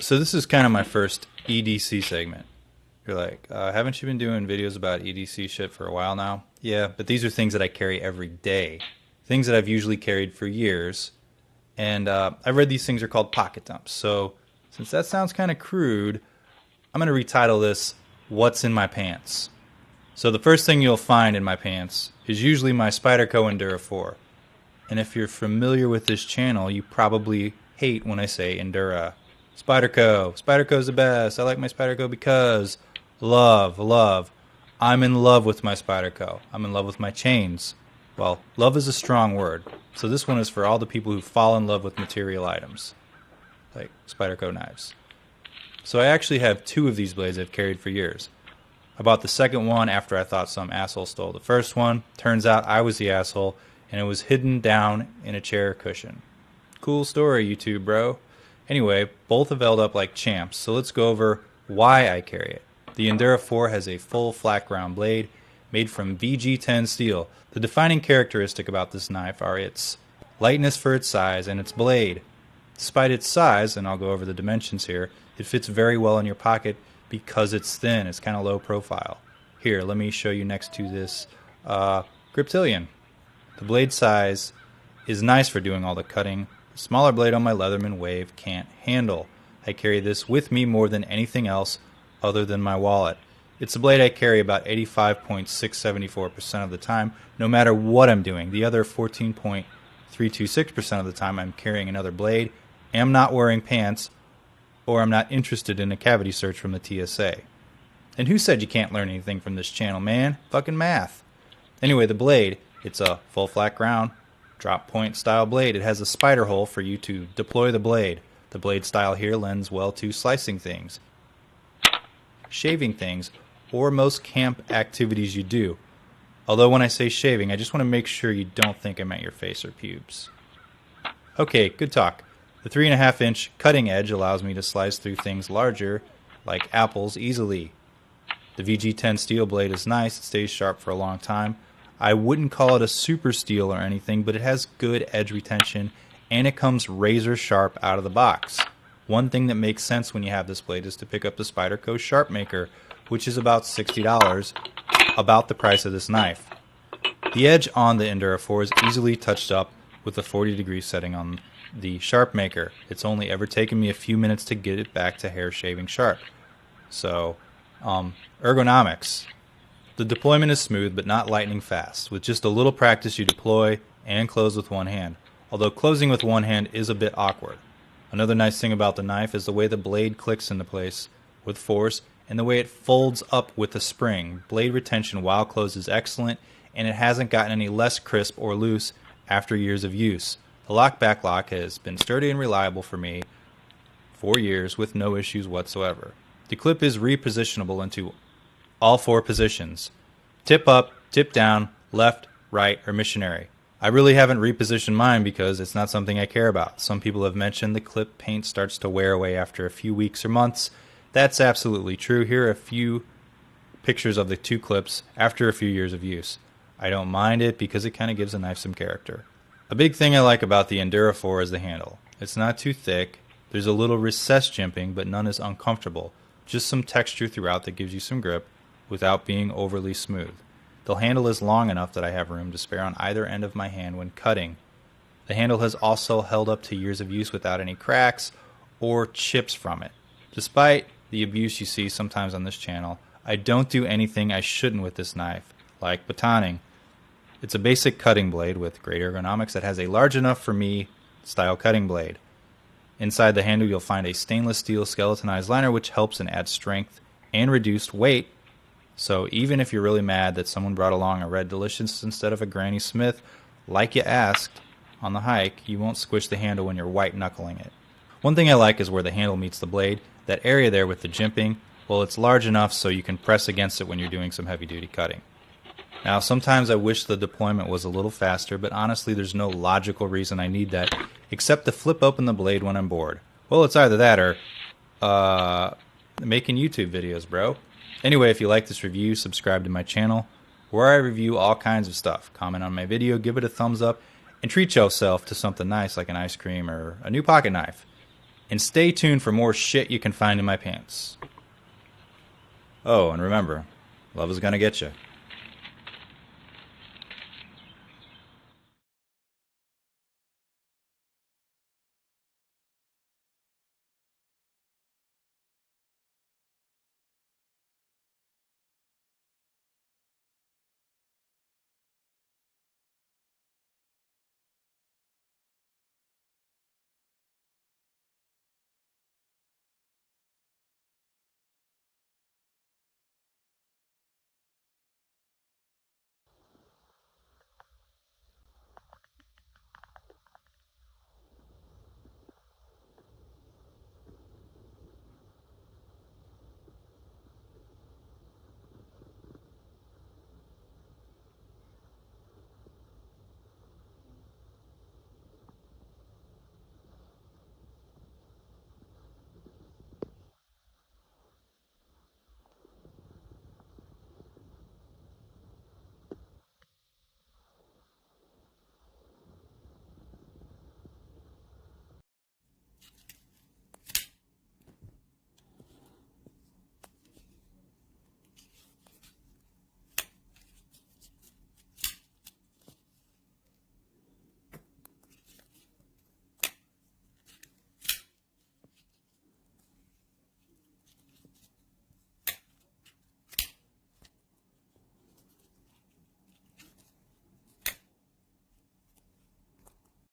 So this is kind of my first EDC segment. You're like, haven't you been doing videos about EDC shit for a while now? Yeah, but these are things that I carry every day. Things that I've usually carried for years. And I read these things are called pocket dumps. So since that sounds kind of crude, I'm going to retitle this, What's in My Pants? So the first thing you'll find in my pants is usually my Spyderco Endura 4. And if you're familiar with this channel, you probably hate when I say Endura. Spyderco's the best. I like my Spyderco because love. I'm in love with my Spyderco. I'm in love with my chains. Well, love is a strong word. So this one is for all the people who fall in love with material items, like Spyderco knives. So I actually have 2 of these blades I've carried for years. I bought the second one after I thought some asshole stole the first one. Turns out I was the asshole, and it was hidden down in a chair cushion. Cool story, YouTube bro. Anyway, both have held up like champs, so let's go over why I carry it. The Endura 4 has a full flat ground blade made from VG10 steel. The defining characteristic about this knife are its lightness for its size and its blade. Despite its size, and I'll go over the dimensions here, it fits very well in your pocket because it's thin. It's kind of low profile. Here, let me show you next to this Griptilian. The blade size is nice for doing all the cutting. The smaller blade on my Leatherman Wave can't handle. I carry this with me more than anything else other than my wallet. It's a blade I carry about 85.674% of the time, no matter what I'm doing. The other 14.326% of the time I'm carrying another blade, am not wearing pants, or I'm not interested in a cavity search from the TSA. And who said you can't learn anything from this channel, man? Fucking math. Anyway, the blade, it's a full flat ground, drop point style blade. It has a spider hole for you to deploy the blade. The blade style here lends well to slicing things, shaving things, or most camp activities you do. Although when I say shaving, I just want to make sure you don't think I meant your face or pubes. Okay, good talk. The 3.5-inch cutting edge allows me to slice through things larger, like apples, easily. The VG10 steel blade is nice. It stays sharp for a long time. I wouldn't call it a super steel or anything, but it has good edge retention, and it comes razor sharp out of the box. One thing that makes sense when you have this blade is to pick up the Spyderco Sharp Maker, which is about $60, about the price of this knife. The edge on the Endura 4 is easily touched up with a 40-degree setting on the Sharp Maker. It's only ever taken me a few minutes to get it back to hair shaving sharp. So, ergonomics. The deployment is smooth but not lightning fast. With just a little practice you deploy and close with one hand, although closing with one hand is a bit awkward. Another nice thing about the knife is the way the blade clicks into place with force and the way it folds up with a spring. Blade retention while closed is excellent, and it hasn't gotten any less crisp or loose after years of use. The lock-back lock has been sturdy and reliable for me for years with no issues whatsoever. The clip is repositionable into all 4 positions: tip up, tip down, left, right, or missionary. I really haven't repositioned mine because it's not something I care about. Some people have mentioned the clip paint starts to wear away after a few weeks or months. That's absolutely true. Here are a few pictures of the 2 clips after a few years of use. I don't mind it because it kind of gives a knife some character. A big thing I like about the Endura 4 is the handle. It's not too thick. There's a little recessed jimping, but none is uncomfortable. Just some texture throughout that gives you some grip without being overly smooth. The handle is long enough that I have room to spare on either end of my hand when cutting. The handle has also held up to years of use without any cracks or chips from it. Despite the abuse you see sometimes on this channel, I don't do anything I shouldn't with this knife, like batoning. It's a basic cutting blade with great ergonomics that has a large enough for me style cutting blade. Inside the handle you'll find a stainless steel skeletonized liner which helps and adds strength and reduced weight. So even if you're really mad that someone brought along a Red Delicious instead of a Granny Smith, like you asked on the hike, you won't squish the handle when you're white knuckling it. One thing I like is where the handle meets the blade. That area there with the jimping, well, it's large enough so you can press against it when you're doing some heavy duty cutting. Now, sometimes I wish the deployment was a little faster, but honestly there's no logical reason I need that, except to flip open the blade when I'm bored. Well, it's either that or, making YouTube videos, bro. Anyway, if you like this review, subscribe to my channel, where I review all kinds of stuff. Comment on my video, give it a thumbs up, and treat yourself to something nice like an ice cream or a new pocket knife. And stay tuned for more shit you can find in my pants. Oh, and remember, love is gonna get you.